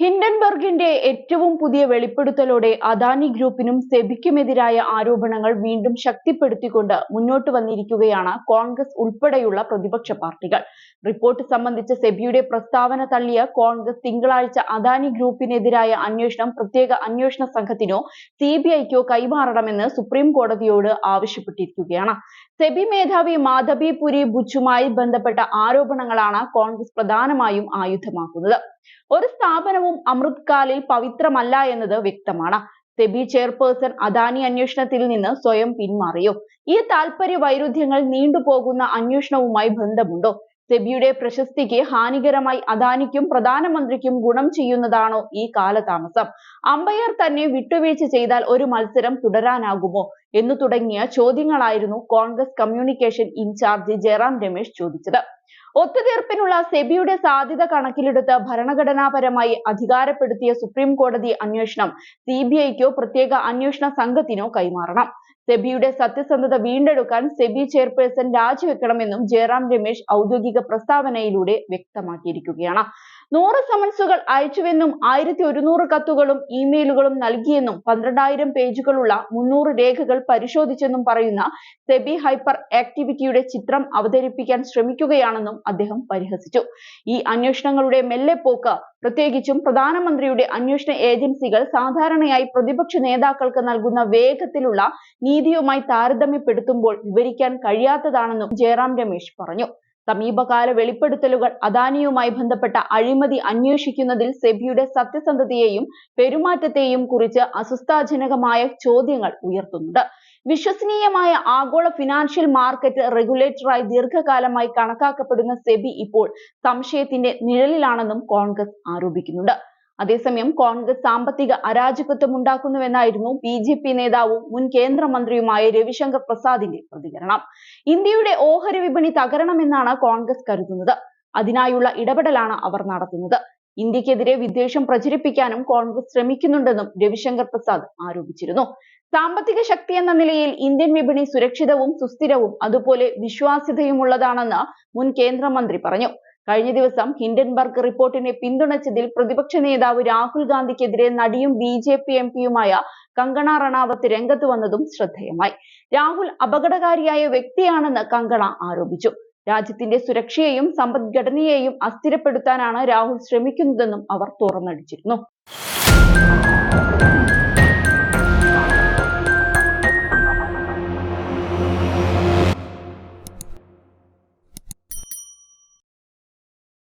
ഹിൻഡൻബർഗിന്റെ ഏറ്റവും പുതിയ വെളിപ്പെടുത്തലോടെ അദാനി ഗ്രൂപ്പിനും സെബിക്കുമെതിരായ ആരോപണങ്ങൾ വീണ്ടും ശക്തിപ്പെടുത്തിക്കൊണ്ട് മുന്നോട്ട് വന്നിരിക്കുകയാണ് കോൺഗ്രസ് ഉൾപ്പെടെയുള്ള പ്രതിപക്ഷ പാർട്ടികൾ. റിപ്പോർട്ട് സംബന്ധിച്ച സെബിയുടെ പ്രസ്താവന തള്ളിയ കോൺഗ്രസ് തിങ്കളാഴ്ച അദാനി ഗ്രൂപ്പിനെതിരായ അന്വേഷണം പ്രത്യേക അന്വേഷണ സംഘത്തിനോ സിബിഐക്കോ കൈമാറണമെന്ന് സുപ്രീം കോടതിയോട് ആവശ്യപ്പെട്ടിരിക്കുകയാണ്. സെബി മേധാവി മാധബി പുരി ബുച്ചുമായി ബന്ധപ്പെട്ട ആരോപണങ്ങളാണ് കോൺഗ്രസ് പ്രധാനമായും ആയുധമാക്കുന്നത്. ഒരു സ്ഥാപനവും അമൃത്കാലിൽ പവിത്രമല്ല എന്നത് വ്യക്തമാണ്. സെബി ചെയർപേഴ്സൺ അദാനി അന്വേഷണത്തിൽ നിന്ന് സ്വയം പിന്മാറിയോ? ഈ താൽപര്യ വൈരുദ്ധ്യങ്ങൾ നീണ്ടുപോകുന്ന അന്വേഷണവുമായി ബന്ധമുണ്ടോ? സെബിയുടെ പ്രശസ്തിക്ക് ഹാനികരമായി അദാനിക്കും പ്രധാനമന്ത്രിക്കും ഗുണം ചെയ്യുന്നതാണോ ഈ കാലതാമസം? അമ്പയർ തന്നെ വിട്ടുവീഴ്ച ചെയ്താൽ ഒരു മത്സരം തുടരാനാകുമോ എന്നു തുടങ്ങിയ ചോദ്യങ്ങളായിരുന്നു കോൺഗ്രസ് കമ്മ്യൂണിക്കേഷൻ ഇൻചാർജ് ജയറാം രമേശ് ചോദിച്ചത്. ഒത്തുതീർപ്പിനുള്ള സെബിയുടെ സാധ്യത കണക്കിലെടുത്ത് ഭരണഘടനാപരമായി അധികാരപ്പെടുത്തിയ സുപ്രീം കോടതി അന്വേഷണം സിബിഐക്കോ പ്രത്യേക അന്വേഷണ സംഘത്തിനോ കൈമാറണം. സെബിയുടെ സത്യസന്ധത വീണ്ടെടുക്കാൻ സെബി ചെയർപേഴ്സൺ രാജിവെക്കണമെന്നും ജയറാം രമേശ് ഔദ്യോഗിക പ്രസ്താവനയിലൂടെ വ്യക്തമാക്കിയിരിക്കുകയാണ്. 100 സമൻസുകൾ അയച്ചുവെന്നും 1100 കത്തുകളും ഇമെയിലുകളും നൽകിയെന്നും 12,000 പേജുകളുള്ള 300 രേഖകൾ പരിശോധിച്ചെന്നും പറയുന്ന സെബി ഹൈപ്പർ ആക്ടിവിറ്റിയുടെ ചിത്രം അവതരിപ്പിക്കാൻ ശ്രമിക്കുകയാണെന്നും അദ്ദേഹം പരിഹസിച്ചു. ഈ അന്വേഷണങ്ങളുടെ മെല്ലെപ്പോക്ക്, പ്രത്യേകിച്ചും പ്രധാനമന്ത്രിയുടെ അന്വേഷണ ഏജൻസികൾ സാധാരണയായി പ്രതിപക്ഷ നേതാക്കൾക്ക് നൽകുന്ന വേഗത്തിലുള്ള നീതിയുമായി താരതമ്യപ്പെടുത്തുമ്പോൾ വിവരിക്കാൻ കഴിയാത്തതാണെന്നും ജയറാം രമേശ് പറഞ്ഞു. സമീപകാല വെളിപ്പെടുത്തലുകൾ അദാനിയുമായി ബന്ധപ്പെട്ട അഴിമതി അന്വേഷിക്കുന്നതിൽ സെബിയുടെ സത്യസന്ധതയെയും പെരുമാറ്റത്തെയും കുറിച്ച് അസ്വസ്ഥാജനകമായ ചോദ്യങ്ങൾ ഉയർത്തുന്നുണ്ട്. വിശ്വസനീയമായ ആഗോള ഫിനാൻഷ്യൽ മാർക്കറ്റ് റെഗുലേറ്ററായി ദീർഘകാലമായി കണക്കാക്കപ്പെടുന്ന സെബി ഇപ്പോൾ സംശയത്തിന്റെ നിഴലിലാണെന്നും കോൺഗ്രസ് ആരോപിക്കുന്നുണ്ട്. അതേസമയം കോൺഗ്രസ് സാമ്പത്തിക അരാജകത്വം ഉണ്ടാക്കുന്നുവെന്നായിരുന്നു ബി.ജെ.പി. നേതാവും മുൻ കേന്ദ്രമന്ത്രിയുമായ രവിശങ്കർ പ്രസാദിന്റെ പ്രതികരണം. ഇന്ത്യയുടെ ഓഹരി വിപണി തകരണമെന്നാണ് കോൺഗ്രസ് കരുതുന്നത്. അതിനായുള്ള ഇടപെടലാണ് അവർ നടത്തുന്നത്. ഇന്ത്യക്കെതിരെ വിദ്വേഷം പ്രചരിപ്പിക്കാനും കോൺഗ്രസ് ശ്രമിക്കുന്നുണ്ടെന്നും രവിശങ്കർ പ്രസാദ് ആരോപിച്ചിരുന്നു. സാമ്പത്തിക ശക്തി എന്ന നിലയിൽ ഇന്ത്യൻ വിപണി സുരക്ഷിതവും സുസ്ഥിരവും അതുപോലെ വിശ്വാസ്യതയുമുള്ളതാണെന്ന് മുൻ കേന്ദ്രമന്ത്രി പറഞ്ഞു. കഴിഞ്ഞ ദിവസം ഹിൻഡൻബർഗ് റിപ്പോർട്ടിനെ പിന്തുണച്ചതിൽ പ്രതിപക്ഷ നേതാവ് രാഹുൽ ഗാന്ധിക്കെതിരെ നടിയും ബി.ജെ.പി. എംപിയുമായ കങ്കണ റണാവത്ത് രംഗത്ത് വന്നതും ശ്രദ്ധേയമായി. രാഹുൽ അപകടകാരിയായ വ്യക്തിയാണെന്ന് കങ്കണ ആരോപിച്ചു. രാജ്യത്തിന്റെ സുരക്ഷയെയും സമ്പദ്ഘടനയെയും അസ്ഥിരപ്പെടുത്താനാണ് രാഹുൽ ശ്രമിക്കുന്നതെന്നും അവർ തുറന്നടിച്ചിരുന്നു.